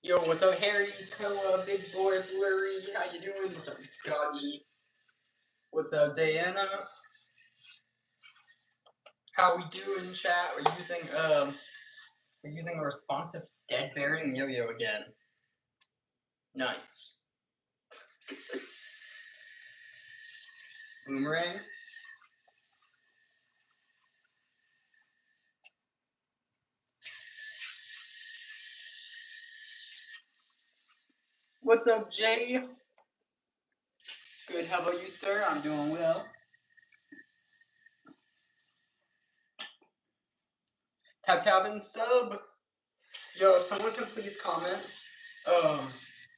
Yo, what's up, Harry, Koa, Big Boy, Blurry? How you doing? What's up, Doggy? What's up, Diana? How we doing, chat? We're using a responsive dead bearing yo-yo again. Nice. Boomerang. What's up, Jay? Good, how about you, sir? I'm doing well. Tap and sub. Yo, if someone can please comment.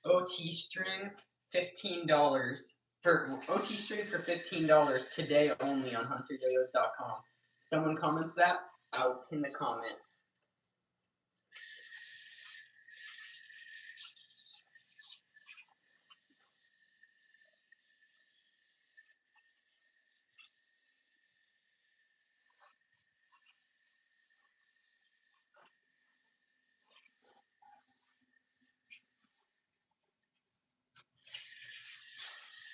OT string, $15 for OT string for $15 today only on hunteryoyos.com. If someone comments that, I'll pin the comment.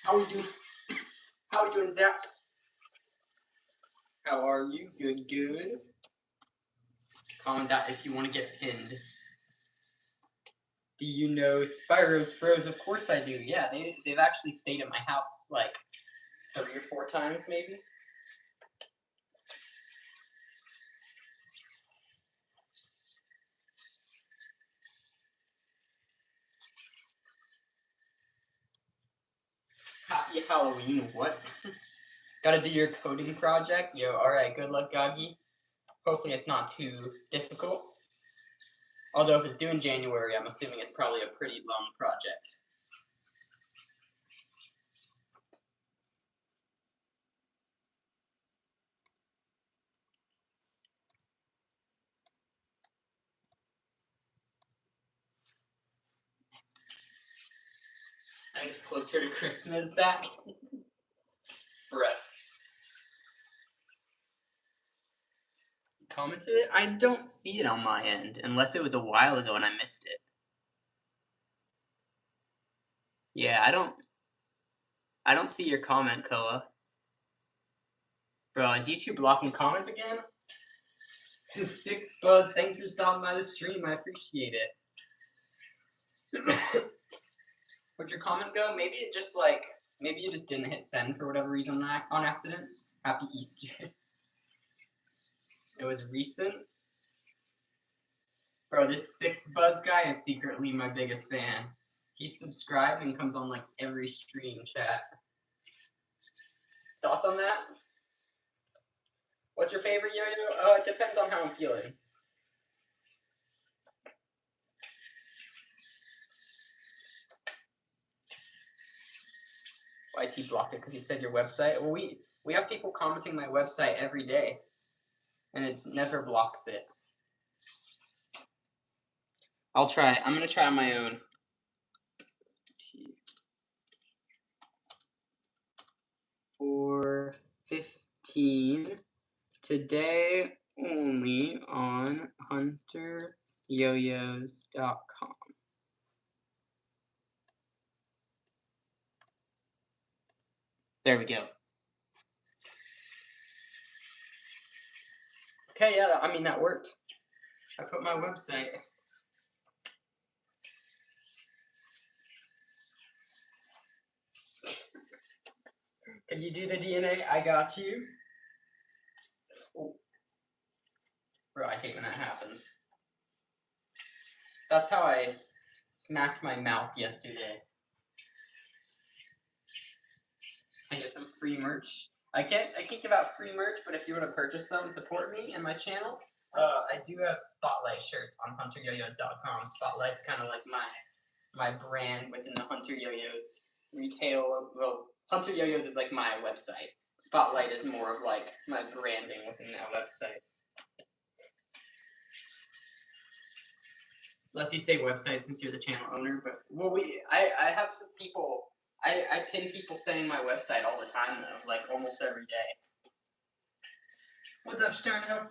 How we doing? How we doing, Zach? How are you? Good, good. Comment that if you want to get pinned. Do you know Spyro's Bros? Of course I do. Yeah, they've actually stayed at my house like 3 or 4 times, maybe. Happy Halloween, what? Gotta do your coding project? Yo, alright, good luck, Goggy. Hopefully it's not too difficult. Although if it's due in January, I'm assuming it's probably a pretty long project. I think it's closer to Christmas, Zach. Bruh. Commented it? I don't see it on my end, unless it was a while ago and I missed it. Yeah, I don't see your comment, Koa. Bro, is YouTube blocking comments again? 6 Buzz, thanks for stopping by the stream, I appreciate it. Where'd your comment go? Maybe it just maybe you just didn't hit send for whatever reason on accident. Happy Easter. It was recent. Bro, this 6 Buzz guy is secretly my biggest fan. He's subscribed and comes on like every stream, chat. Thoughts on that? What's your favorite yo-yo? It depends on how I'm feeling. YT blocked it because he said your website. Well, we have people commenting my website every day, and it never blocks it. I'll try. I'm gonna try on my own. For 15 today only on hunteryoyos.com. There we go. Okay, yeah, I mean, that worked. I put my website. Can you do the DNA? I got you. Oh. Bro, I hate when that happens. That's how I smacked my mouth yesterday. I get some free merch. I can't give out free merch, but if you want to purchase some, support me and my channel. I do have Spotlight shirts on HunterYoyos.com. Spotlight's kind of like my brand within the Hunter Yoyos retail. Well, Hunter Yoyos is like my website. Spotlight is more of like my branding within that website. Lets you say website since you're the channel owner, but well, I have some people. I pin people saying my website all the time though, like almost every day. What's up, Sterno?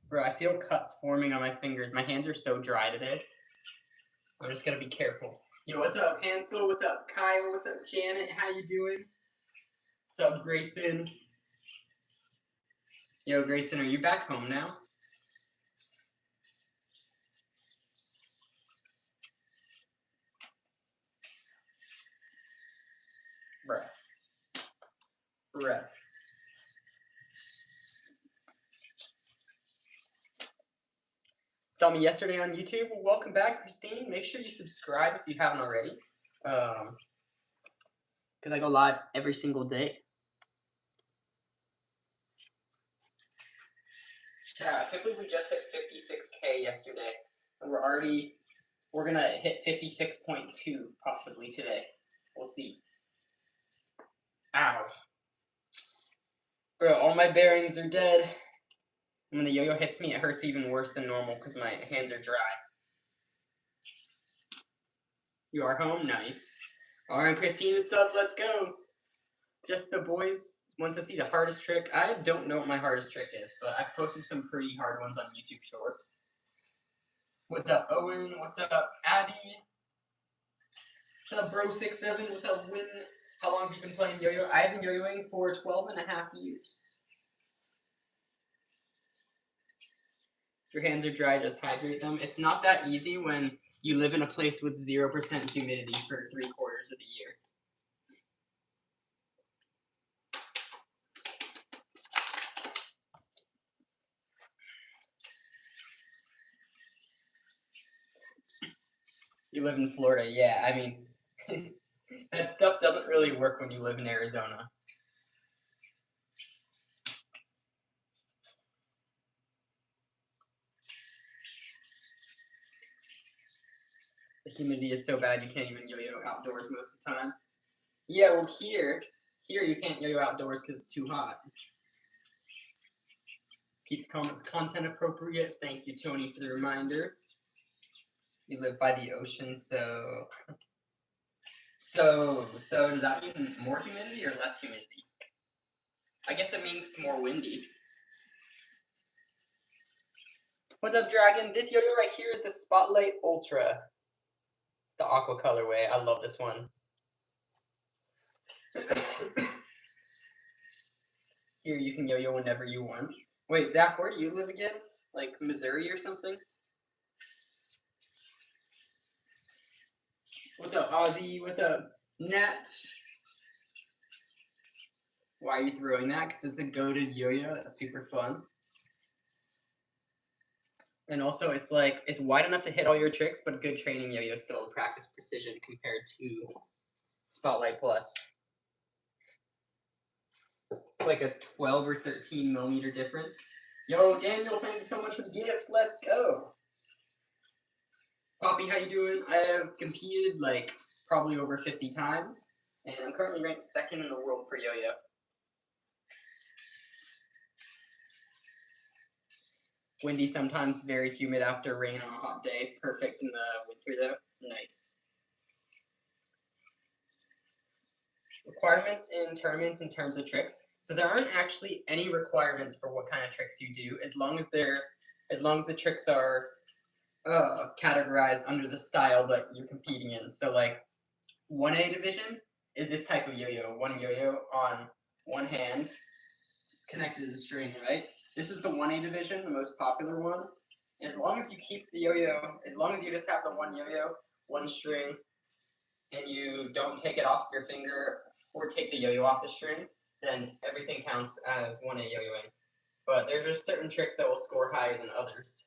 Bro, I feel cuts forming on my fingers. My hands are so dry today. I'm just gonna be careful. Yo, what's up, Hansel? What's up, Kyle? What's up, Janet? How you doing? What's up, Grayson? Yo, Grayson, are you back home now? Bruh. Saw me yesterday on YouTube. Well, welcome back, Christine. Make sure you subscribe if you haven't already. Because I go live every single day. Yeah, I can't believe we just hit 56K yesterday. And we're gonna hit 56.2 possibly today. We'll see. Ow. Bro, all my bearings are dead. And when the yo-yo hits me, it hurts even worse than normal because my hands are dry. You are home? Nice. Alright, Christine, what's up? Let's go. Just the boys wants to see the hardest trick. I don't know what my hardest trick is, but I posted some pretty hard ones on YouTube Shorts. What's up, Owen? What's up, Addy? What's up, Bro67? What's up, Win? How long have you been playing yo-yo? I've been yo-yoing for 12.5 years. If your hands are dry, just hydrate them. It's not that easy when you live in a place with 0% humidity for 3/4 of the year. You live in Florida, yeah. I mean, that stuff doesn't really work when you live in Arizona. The humidity is so bad you can't even yo-yo outdoors most of the time. Yeah, well here you can't yo-yo outdoors because it's too hot. Keep the comments content appropriate. Thank you, Tony, for the reminder. You live by the ocean, so does that mean more humidity or less humidity? I guess it means it's more windy. What's up, Dragon? This yo-yo right here is the Spotlight Ultra. The aqua colorway. I love this one. Here you can yo-yo whenever you want. Wait, Zach, where do you live again? Like Missouri or something? What's up, Ozzy? What's up, Nat? Why are you throwing that? Because it's a goated yo-yo. That's super fun. And also, it's like, it's wide enough to hit all your tricks, but good training yo-yo still to practice precision compared to Spotlight Plus. It's like a 12 or 13 millimeter difference. Yo, Daniel, thank you so much for the gift. Let's go. Poppy, how you doing? I have competed like probably over 50 times, and I'm currently ranked 2nd in the world for yo-yo. Windy sometimes, very humid after rain on a hot day. Perfect in the winter though. Nice. Requirements in tournaments in terms of tricks. So there aren't actually any requirements for what kind of tricks you do, as long as the tricks are categorized under the style that you're competing in. So like 1A division is this type of yo-yo. One yo-yo on one hand connected to the string, right? This is the 1A division, the most popular one. As long as you keep the yo-yo, as long as you just have the one yo-yo, one string, and you don't take it off your finger or take the yo-yo off the string, then everything counts as 1A yo-yoing. But there's just certain tricks that will score higher than others.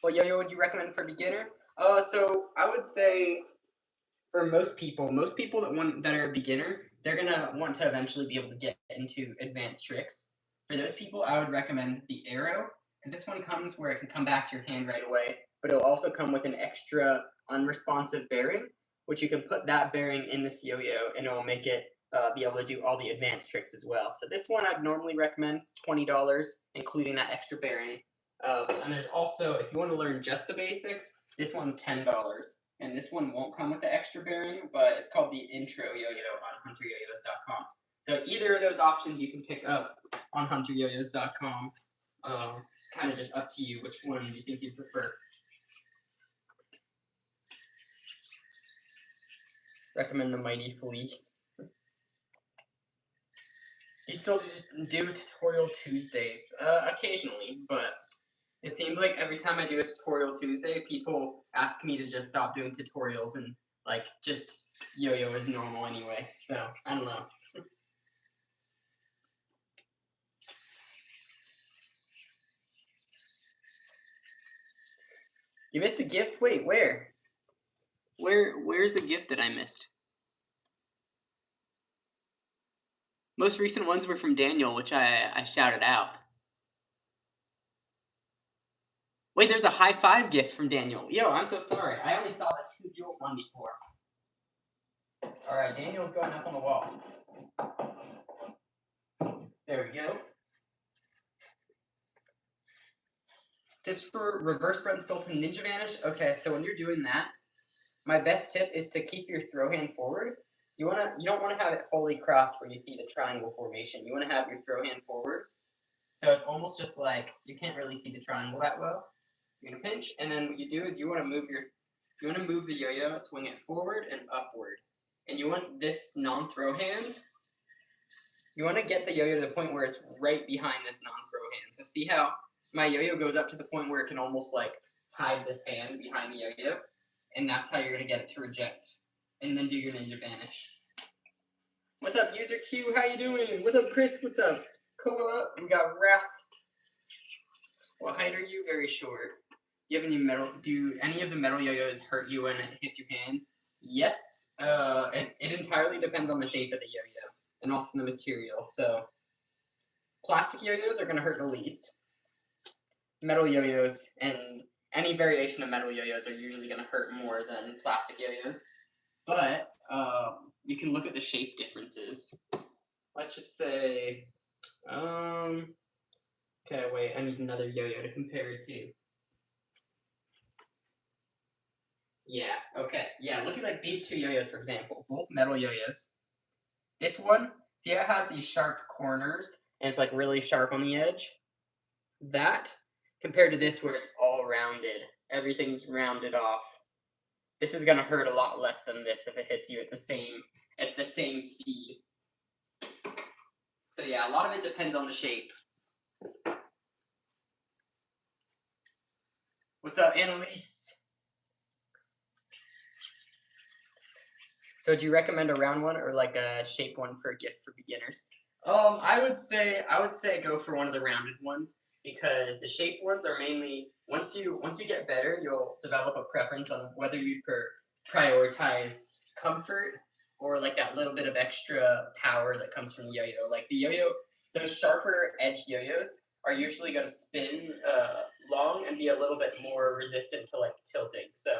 What yo-yo would you recommend for beginner? So I would say for most people that are a beginner, they're gonna want to eventually be able to get into advanced tricks. For those people, I would recommend the arrow because this one comes where it can come back to your hand right away, but it'll also come with an extra unresponsive bearing, which you can put that bearing in this yo-yo and it will make it be able to do all the advanced tricks as well. So this one I'd normally recommend. It's $20, including that extra bearing. And there's also, if you want to learn just the basics, this one's $10. And this one won't come with the extra bearing, but it's called the Intro Yo-Yo on hunteryoyos.com. So either of those options you can pick up on hunteryoyos.com. It's kind of just up to you which one you think you prefer. Recommend the Mighty Fleet. Do you still do Tutorial Tuesdays? Occasionally, but it seems like every time I do a Tutorial Tuesday, people ask me to just stop doing tutorials and like just yo-yo is normal anyway. So I don't know. You missed a gift? Wait, where? Where's the gift that I missed? Most recent ones were from Daniel, which I shouted out. Wait, there's a high five gift from Daniel. Yo, I'm so sorry. I only saw the 2 jolt one before. Alright, Daniel's going up on the wall. There we go. Tips for reverse Brent Stolten Ninja Vanish? Okay, so when you're doing that, my best tip is to keep your throw hand forward. You don't want to have it fully crossed where you see the triangle formation. You want to have your throw hand forward. So it's almost just like you can't really see the triangle that well. You're gonna pinch, and then what you do is you want to move the yo-yo, swing it forward and upward. And you want this non-throw hand. You want to get the yo-yo to the point where it's right behind this non-throw hand. So see how my yo-yo goes up to the point where it can almost like hide this hand behind the yo-yo, and that's how you're gonna get it to reject. And then do your ninja vanish. What's up, user Q? How you doing? What's up, Chris? What's up, Koa? We got Raph. What height are you? Very short. Do any of the metal yo-yos hurt you when it hits your hand? Yes. It entirely depends on the shape of the yo-yo and also the material. So plastic yo-yos are gonna hurt the least. Metal yo-yos and any variation of metal yo-yos are usually gonna hurt more than plastic yo-yos. But you can look at the shape differences. Let's just say, okay, wait, I need another yo-yo to compare it to. Yeah, okay, yeah, look at like these 2 yo-yos, for example, both metal yo-yos. This one, see how it has these sharp corners, and it's like really sharp on the edge? That, compared to this where it's all rounded, everything's rounded off. This is gonna hurt a lot less than this if it hits you at the same speed. So yeah, a lot of it depends on the shape. What's up, Annalise? So do you recommend a round one or like a shape one for a gift for beginners? I would say go for one of the rounded ones because the shaped ones are mainly once you get better, you'll develop a preference on whether you prioritize comfort or like that little bit of extra power that comes from the yo-yo. Like the yo-yo, those sharper edged yo-yos are usually going to spin long and be a little bit more resistant to like tilting. So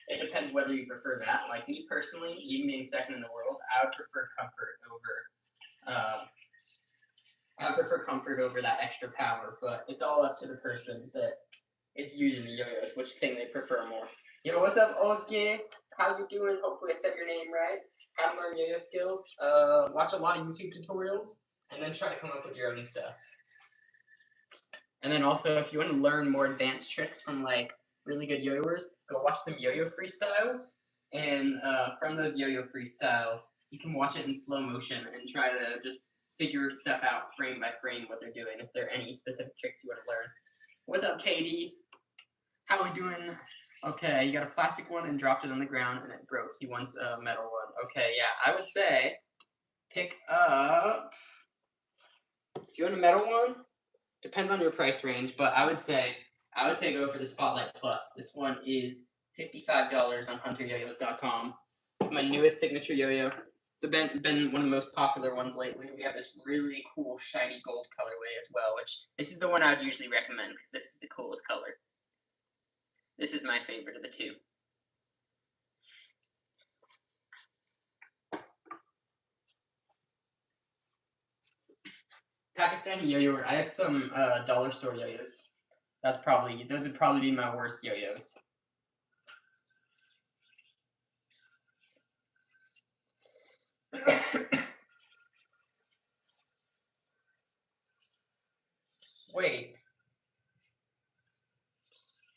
it depends whether you prefer that. Like me personally, even being second in the world, I would prefer comfort over that extra power, but it's all up to the person that is using the yo-yos, which thing they prefer more. Yo, what's up, Ozgi? How you doing? Hopefully I said your name right. How to learn yo-yo skills. Watch a lot of YouTube tutorials, and then try to come up with your own stuff. And then also, if you want to learn more advanced tricks from like really good yo-yoers, go watch some yo-yo freestyles. And from those yo-yo freestyles, you can watch it in slow motion and try to just figure stuff out frame by frame what they're doing, if there are any specific tricks you want to learn. What's up, Katie? How are we doing? Okay, you got a plastic one and dropped it on the ground and it broke. He wants a metal one. Okay, yeah, I would say pick up. If you want a metal one, depends on your price range, but I would say I would say go for the Spotlight Plus. This one is $55 on hunteryoyos.com. It's my newest signature yo-yo. It's been one of the most popular ones lately. We have this really cool shiny gold colorway as well, which this is the one I would usually recommend because this is the coolest color. This is my favorite of the two. Pakistani yo-yo. I have some dollar store yo-yos. Those would probably be my worst yo-yos. Wait.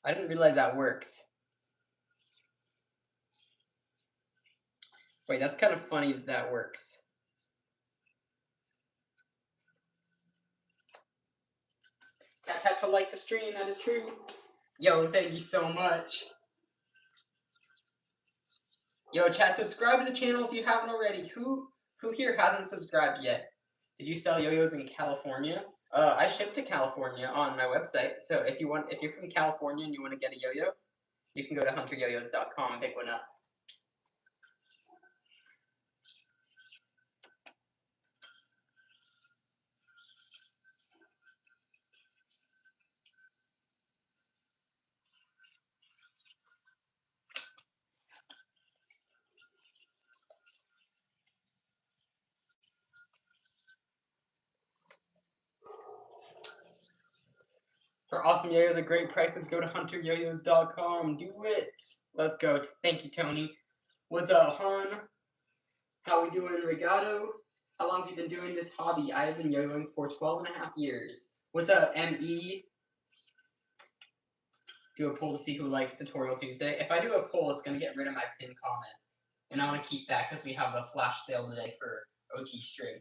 I didn't realize that works. Wait, that's kind of funny that works. Tap to like the stream, that is true. Yo, thank you so much. Yo, chat, subscribe to the channel if you haven't already. Who here hasn't subscribed yet? Did you sell yo-yos in California? I ship to California on my website. So if you're from California and you want to get a yo-yo, you can go to hunteryoyos.com and pick one up. For awesome yo-yos at great prices, go to hunteryoyos.com. Do it. Let's go. Thank you, Tony. What's up, hon? How we doing, Regato? How long have you been doing this hobby? I have been yo-yoing for 12 and a half years. What's up, ME? Do a poll to see who likes Tutorial Tuesday. If I do a poll, it's going to get rid of my pinned comment. And I want to keep that because we have a flash sale today for OT string.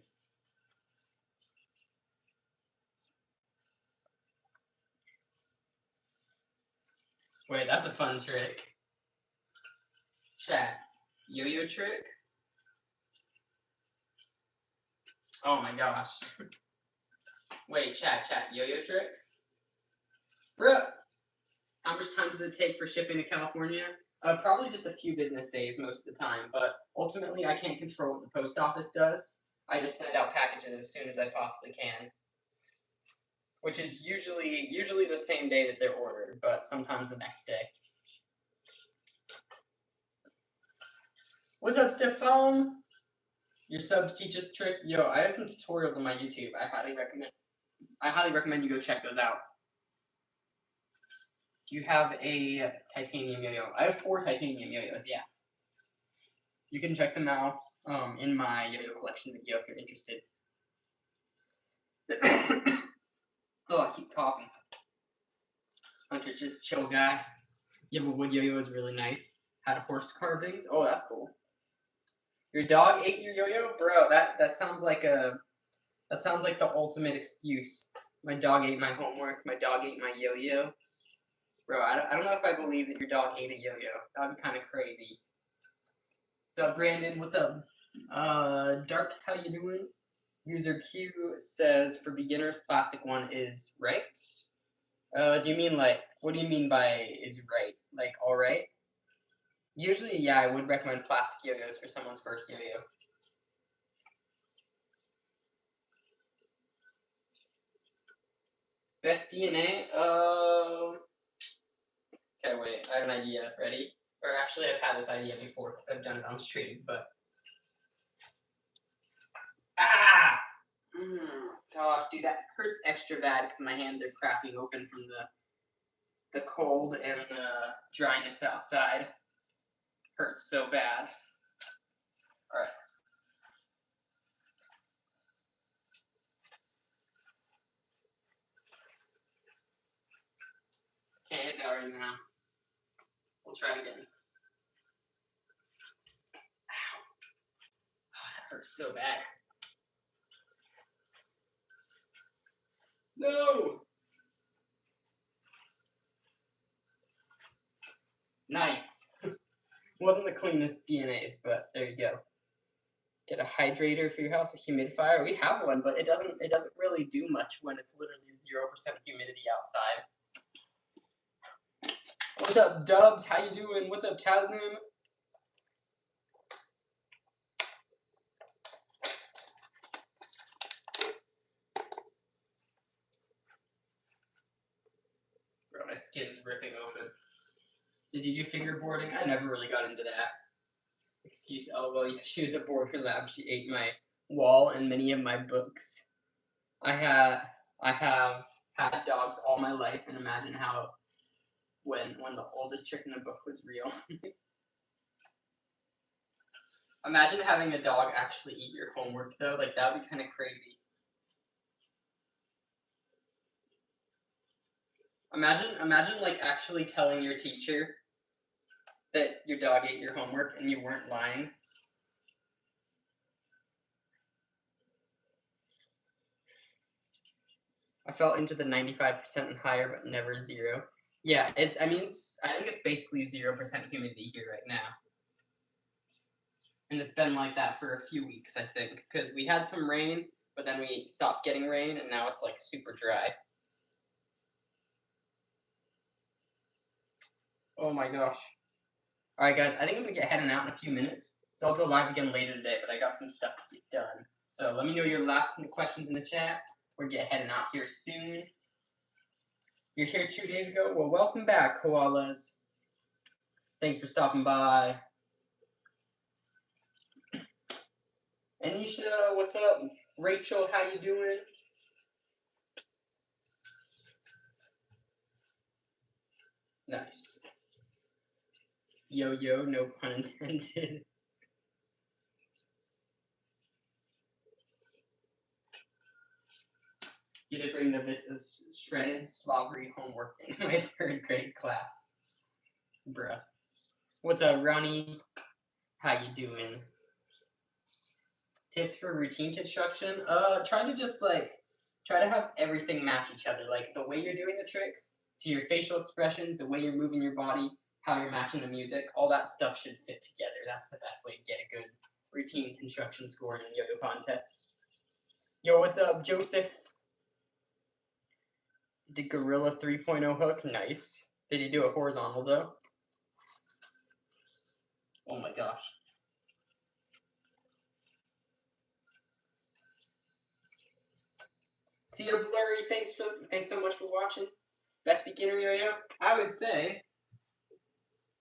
Wait, that's a fun trick. Chat. Yo-yo trick? Oh my gosh. Wait, chat. Yo-yo trick? Bro, how much time does it take for shipping to California? Probably just a few business days most of the time, but ultimately I can't control what the post office does. I just send out packages as soon as I possibly can. Which is usually the same day that they're ordered, but sometimes the next day. What's up, Stefan? Your subs teach us trick. Yo, I have some tutorials on my YouTube. I highly recommend you go check those out. Do you have a titanium yo-yo? I have 4 titanium yo-yos, yeah. You can check them out in my yo-yo collection video if you're interested. Oh, I keep coughing. Hunter's just chill guy. You have a wood yo-yo is really nice. Had horse carvings. Oh, that's cool. Your dog ate your yo-yo, bro. That sounds like the ultimate excuse. My dog ate my homework. My dog ate my yo-yo. Bro, I don't know if I believe that your dog ate a yo-yo. That would be kind of crazy. What's up, Brandon? What's up? Dark, how you doing? User Q says, for beginners, plastic one is right. Do you mean like, what do you mean by is right? Like, all right? Usually, yeah, I would recommend plastic yo-yos for someone's first yo-yo. Best DNA? Okay, wait, I have an idea. Ready? Or actually, I've had this idea before because I've done it on stream, but... Ah! Gosh, dude, that hurts extra bad because my hands are cracking open from the cold and the dryness outside. Hurts so bad. Alright. Can't hit that right now. We'll try it again. Ow. Oh, that hurts so bad. No! Nice. Wasn't the cleanest DNAs, but there you go. Get a hydrator for your house, a humidifier. We have one, but it doesn't really do much when it's literally 0% humidity outside. What's up, Dubs? How you doing? What's up, Tasnim? Bro, my skin's ripping open. Did you do fingerboarding? I never really got into that. Excuse, oh, well, yeah, she was a boarder lab. She ate my wall and many of my books. I have had dogs all my life, and imagine how when the oldest trick in the book was real. Imagine having a dog actually eat your homework, though. Like, that would be kind of crazy. Imagine like actually telling your teacher that your dog ate your homework and you weren't lying. I fell into the 95% and higher, but never 0. Yeah, I think it's basically 0% humidity here right now. And it's been like that for a few weeks, I think, because we had some rain, but then we stopped getting rain, and now it's like super dry. Oh my gosh. Alright guys, I think I'm going to get heading out in a few minutes. So I'll go live again later today, but I got some stuff to get done. So let me know your last minute questions in the chat. We're get heading out here soon. You're here 2 days ago? Well, welcome back, koalas. Thanks for stopping by. Anisha, what's up? Rachel, how you doing? Nice. Yo-yo, no pun intended. You did bring the bits of shredded slobbery homework in my 3rd grade class. Bruh. What's up, Ronnie? How you doing? Tips for routine construction? Try to have everything match each other. Like, the way you're doing the tricks, to your facial expression, the way you're moving your body, how you're matching the music, all that stuff should fit together. That's the best way to get a good routine construction score in a yo-yo contest. Yo, what's up, Joseph? The Gorilla 3.0 hook, nice. Did you do it horizontal, though? Oh my gosh. See you, Blurry. Thanks so much for watching. Best beginner yo-yo? I would say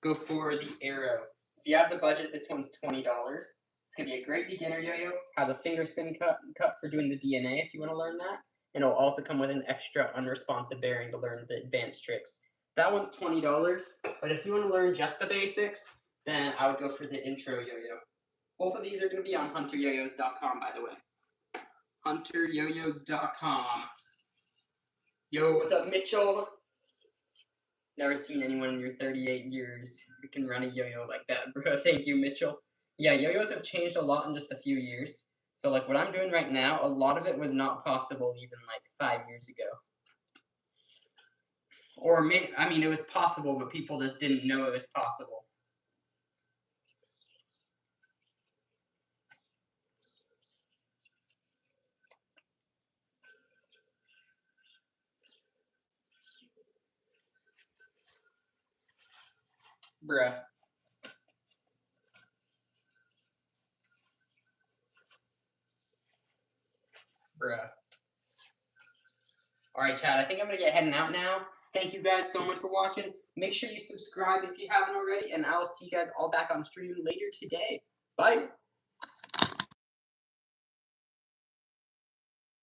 go for the Arrow. If you have the budget, this one's $20. It's gonna be a great beginner yo-yo. Has a finger spin cup for doing the DNA if you want to learn that, and it'll also come with an extra unresponsive bearing to learn the advanced tricks. That one's $20, but if you want to learn just the basics, then I would go for the intro yo-yo. Both of these are going to be on hunteryoyos.com, by the way. hunteryoyos.com. Yo, what's up, Mitchell? Never seen anyone in your 38 years who can run a yo-yo like that, bro. Thank you, Mitchell. Yeah, yo-yos have changed a lot in just a few years. So, like, what I'm doing right now, a lot of it was not possible even, like, 5 years ago. Or, I mean, it was possible, but people just didn't know it was possible. Bruh. Bruh. Alright, Chad, I think I'm going to get heading out now. Thank you guys so much for watching. Make sure you subscribe if you haven't already, and I will see you guys all back on stream later today. Bye!